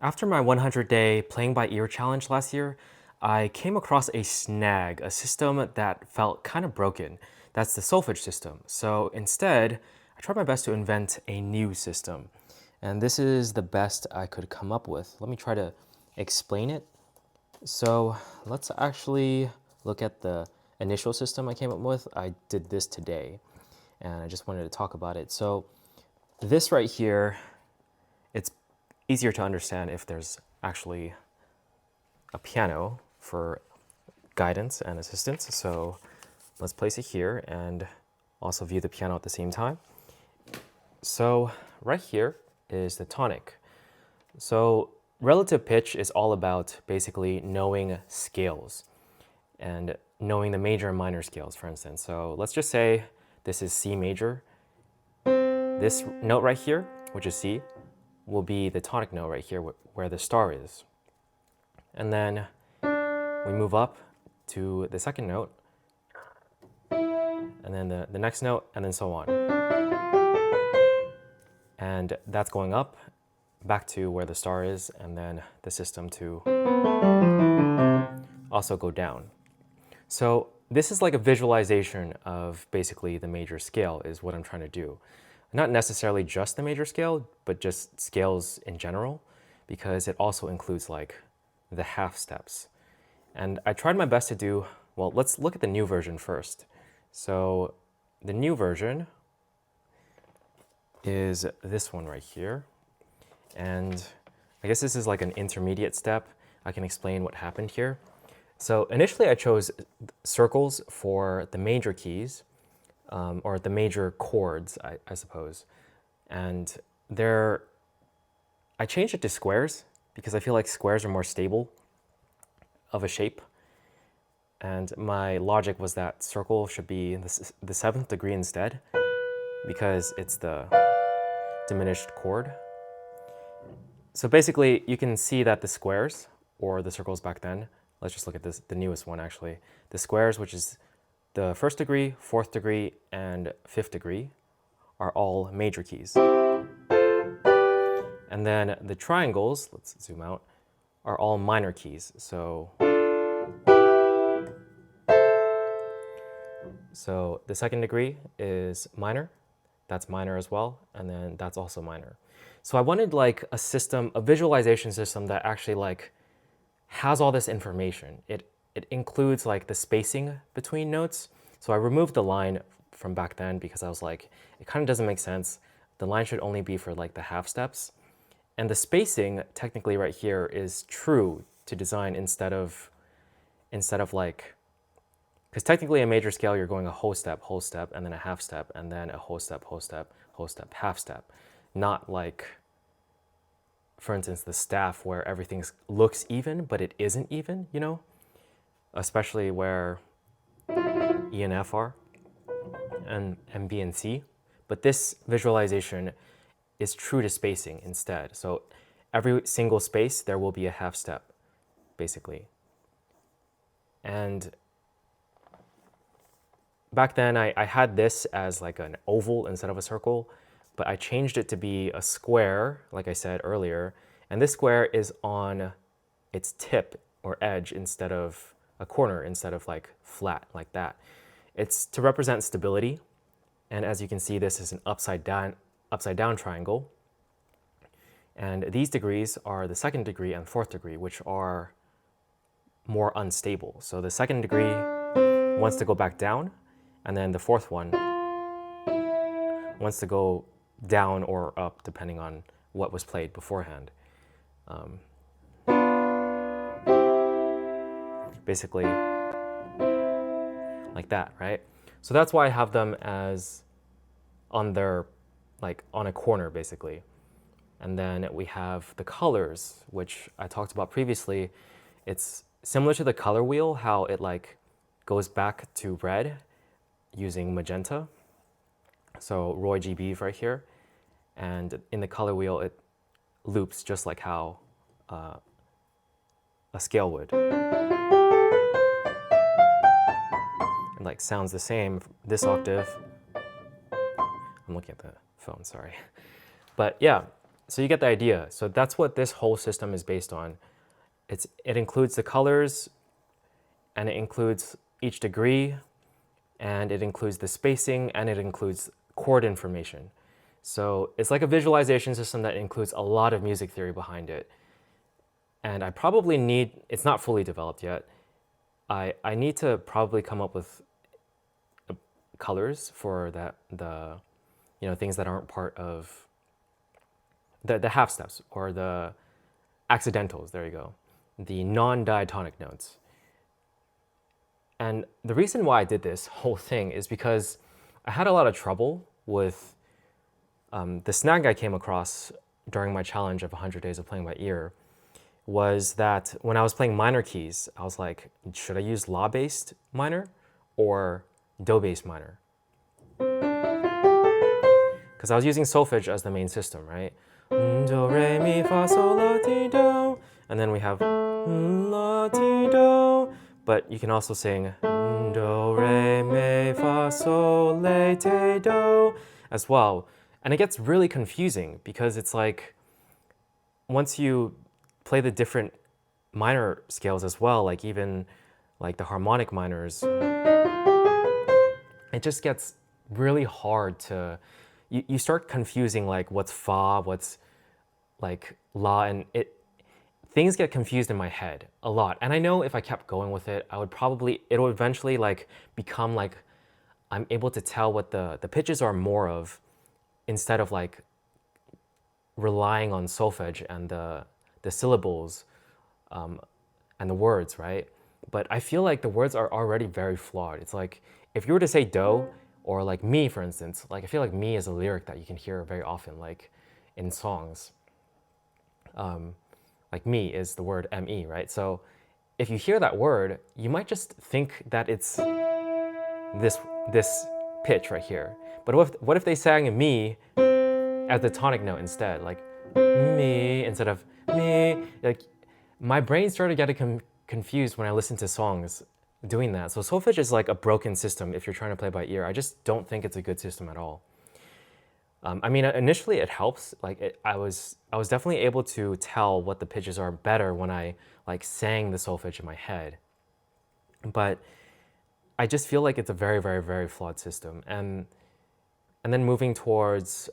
After my 100-day playing by ear challenge last year, I came across a snag, a system that felt kind of broken. That's the solfage system. So instead, I tried my best to invent a new system. And this is the best I could come up with. Let me try to explain it. So let's actually look at the initial system I came up with. I did this today, and I just wanted to talk about it. So this right here, it's easier to understand if there's actually a piano for guidance and assistance. So let's place it here and also view the piano at the same time. So right here is the tonic. So relative pitch is all about basically knowing scales and knowing the major and minor scales, for instance. So let's just say this is C major. This note right here, which is C, will be the tonic note right here where the star is. And then we move up to the second note, and then the next note, and then so on. And that's going up back to where the star is, and then the system to also go down. So this is like a visualization of basically the major scale is what I'm trying to do. Not necessarily just the major scale, but just scales in general, because it also includes like the half steps. And I tried my best to do, well, let's look at the new version first. So the new version is this one right here. And I guess this is like an intermediate step. I can explain what happened here. So initially I chose circles for the major keys, or the major chords, I suppose. And I changed it to squares because I feel like squares are more stable of a shape. And my logic was that circle should be the seventh degree instead because it's the diminished chord. So basically you can see that the squares, or the circles back then, let's just look at this, the newest one actually. The squares, which is the first degree, fourth degree, and fifth degree, are all major keys. And then the triangles, let's zoom out, are all minor keys. So the second degree is minor, that's minor as well, and then that's also minor. So I wanted like a system, a visualization system that actually like has all this information. It includes like the spacing between notes. So I removed the line from back then because I was like, it kind of doesn't make sense. The line should only be for like the half steps. And the spacing technically right here is true to design instead of like, because technically a major scale, you're going a whole step, and then a half step, and then a whole step, half step. Not like, for instance, the staff where everything looks even, but it isn't even, you know? Especially where E and F are, and B and C. But this visualization is true to spacing instead. So every single space, there will be a half step, basically. And back then, I had this as like an oval instead of a circle, but I changed it to be a square, like I said earlier. And this square is on its tip or edge instead of a corner, instead of like flat like that. It's to represent stability. And as you can see, this is an upside down triangle. And these degrees are the second degree and fourth degree, which are more unstable. So the second degree wants to go back down, and then the fourth one wants to go down or up, depending on what was played beforehand. Basically, like that, right? So that's why I have them as on their, like on a corner, basically. And then we have the colors, which I talked about previously. It's similar to the color wheel, how it like goes back to red using magenta. So Roy G. Beeve right here. And in the color wheel, it loops just like how a scale would. And like sounds the same, this octave. I'm looking at the phone, sorry. But yeah, So you get the idea. So that's what this whole system is based on. It includes the colors, and it includes each degree, and it includes the spacing, and it includes chord information. So it's like a visualization system that includes a lot of music theory behind it. And I probably need, it's not fully developed yet. I need to probably come up with colors for the things that aren't part of the half steps or the accidentals, there you go, the non-diatonic notes. And the reason why I did this whole thing is because I had a lot of trouble with the snag I came across during my challenge of 100 days of playing by ear was that when I was playing minor keys, I was like, should I use law-based minor or do-based minor? Because I was using solfege as the main system, right? Do, re, mi, fa, sol, la, ti, do. And then we have la, ti, do. But you can also sing do, re, mi, fa, sol, la, ti, do as well. And it gets really confusing because it's like once you play the different minor scales as well, like even like the harmonic minors, it just gets really hard to, you start confusing like what's fa, what's like la, and things get confused in my head a lot. And I know if I kept going with it, it would eventually like become like I'm able to tell what the pitches are more of instead of like relying on solfege and the syllables and the words, right? But I feel like the words are already very flawed. It's like if you were to say do or like me, for instance, like I feel like me is a lyric that you can hear very often, like in songs. Like me is the word me, right? So if you hear that word, you might just think that it's this pitch right here. But what if they sang me as the tonic note instead, like me instead of me? Like my brain started getting confused when I listened to songs doing that. So solfege is like a broken system if you're trying to play by ear. I just don't think it's a good system at all. I mean, initially it helps. Like I was definitely able to tell what the pitches are better when I like sang the solfege in my head. But I just feel like it's a very, very, very flawed system. And then moving towards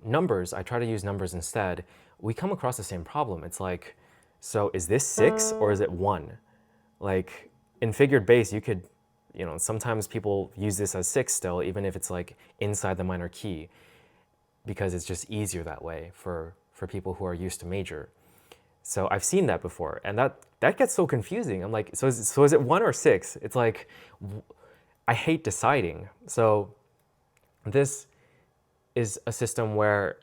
numbers, I try to use numbers instead. We come across the same problem. It's like, so is this 6 or is it 1? Like in figured bass, you could, sometimes people use this as 6 still, even if it's like inside the minor key, because it's just easier that way for people who are used to major. So I've seen that before, and that gets so confusing. I'm like, so is it 1 or 6? It's like, I hate deciding. So this is a system where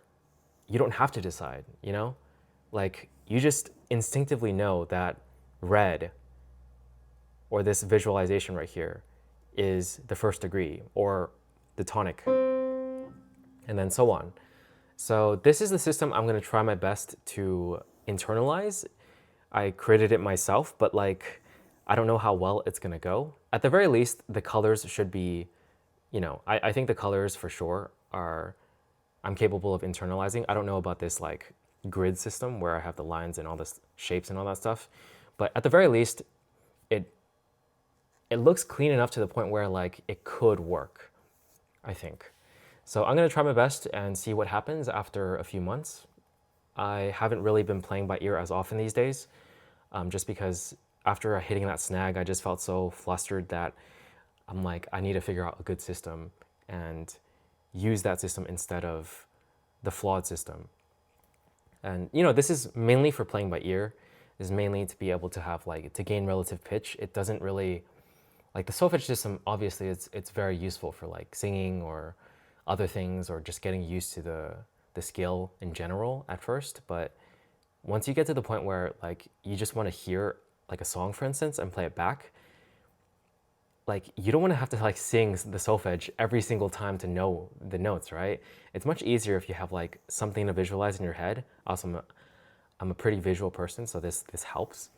you don't have to decide, Like you just instinctively know that red, or this visualization right here, is the first degree or the tonic, and then so on. So this is the system I'm going to try my best to internalize. I created it myself, but like I don't know how well it's going to go. At the very least, the colors should be, I think the colors for sure I'm capable of internalizing. I don't know about this like grid system where I have the lines and all the shapes and all that stuff, but at the very least, it looks clean enough to the point where like it could work, I think. So I'm gonna try my best and see what happens after a few months. I haven't really been playing by ear as often these days, just because after hitting that snag, I just felt so flustered that I'm like, I need to figure out a good system and use that system instead of the flawed system. And this is mainly for playing by ear. This is mainly to be able to have like to gain relative pitch. It doesn't really like the solfege system. Obviously, it's very useful for like singing or other things or just getting used to the scale in general at first. But once you get to the point where like you just want to hear like a song, for instance, and play it back, like you don't want to have to like sing the solfege every single time to know the notes, right? It's much easier if you have like something to visualize in your head. Also, I'm a pretty visual person, so this helps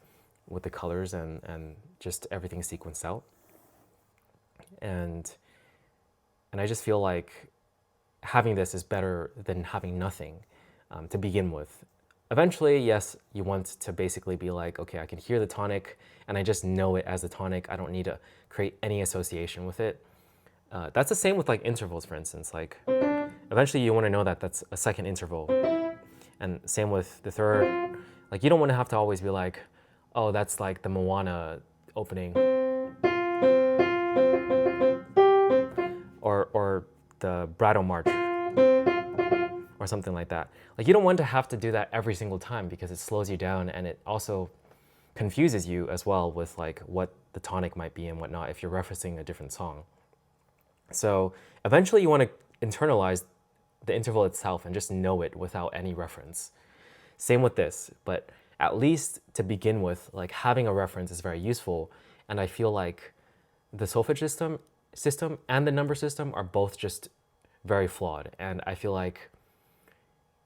with the colors and just everything sequenced out. And I just feel like having this is better than having nothing. to begin with. Eventually, yes, you want to basically be like, okay, I can hear the tonic and I just know it as the tonic. I don't need to create any association with it. That's the same with like intervals, for instance. Like eventually you want to know that that's a second interval. And same with the third. Like you don't want to have to always be like, oh, that's like the Moana opening or the Bridal March or something like that. Like you don't want to have to do that every single time because it slows you down and it also confuses you as well with like what the tonic might be and whatnot if you're referencing a different song. So eventually you want to internalize the interval itself and just know it without any reference. Same with this, but at least to begin with, like having a reference is very useful. And I feel like the solfege system and the number system are both just very flawed. And I feel like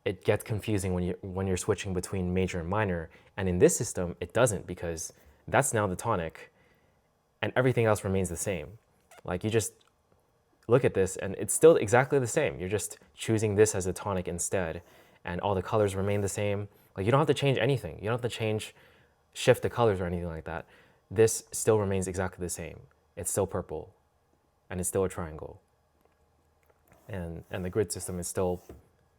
it gets confusing when you're switching between major and minor. And in this system, it doesn't because that's now the tonic and everything else remains the same. Like you just look at this and it's still exactly the same. You're just choosing this as a tonic instead and all the colors remain the same. Like you don't have to change anything. You don't have to shift the colors or anything like that. This still remains exactly the same. It's still purple and it's still a triangle. And the grid system is still,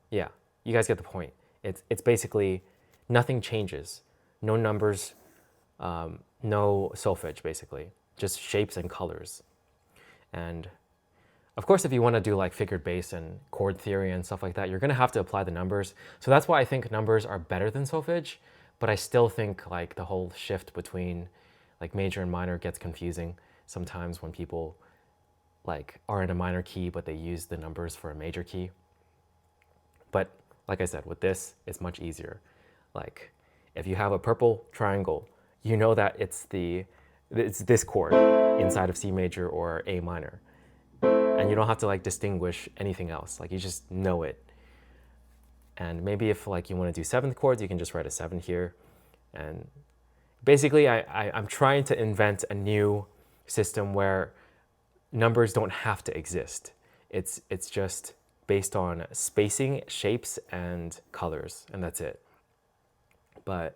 yeah, you guys get the point. It's basically nothing changes. No numbers, no solfege basically, just shapes and colors. And of course, if you want to do like figured bass and chord theory and stuff like that, you're going to have to apply the numbers. So that's why I think numbers are better than solfege, but I still think like the whole shift between like major and minor gets confusing sometimes when people like are in a minor key, but they use the numbers for a major key. But like I said, with this, it's much easier. Like if you have a purple triangle, you know that it's this chord inside of C major or A minor. And you don't have to like distinguish anything else. Like you just know it. And maybe if like you want to do seventh chords, you can just write a 7 here. And basically I'm trying to invent a new system where numbers don't have to exist. It's just based on spacing, shapes, and colors, and that's it. But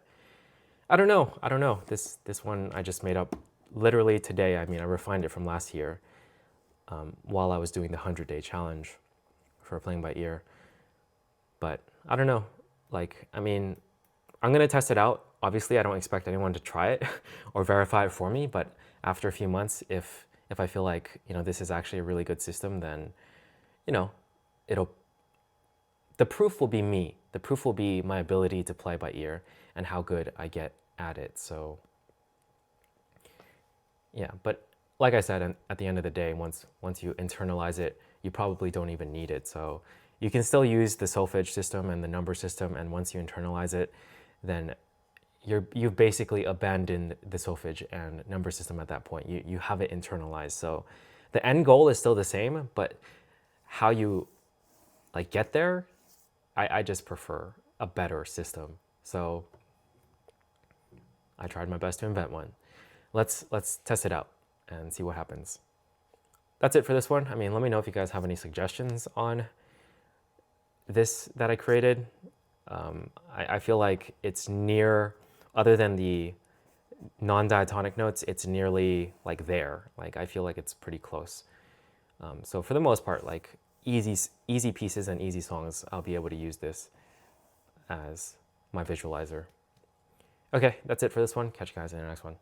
I don't know. This one I just made up literally today. I mean, I refined it from last year while I was doing the 100-day challenge for playing by ear. But I don't know. Like, I mean, I'm gonna test it out. Obviously, I don't expect anyone to try it or verify it for me. But after a few months, if I feel like this is actually a really good system, then the proof will be me. The proof will be my ability to play by ear and how good I get at it. So yeah, but like I said, at the end of the day, once you internalize it, you probably don't even need it. So you can still use the solfege system and the number system, and once you internalize it, then you've basically abandoned the solfege and number system at that point. You have it internalized. So the end goal is still the same, but how you like get there, I just prefer a better system. So I tried my best to invent one. Let's test it out and see what happens. That's it for this one. I mean, let me know if you guys have any suggestions on this that I created. I feel like it's near, other than the non-diatonic notes, it's nearly like there. Like I feel like it's pretty close. So for the most part, like easy pieces and easy songs, I'll be able to use this as my visualizer. Okay, that's it for this one. Catch you guys in the next one.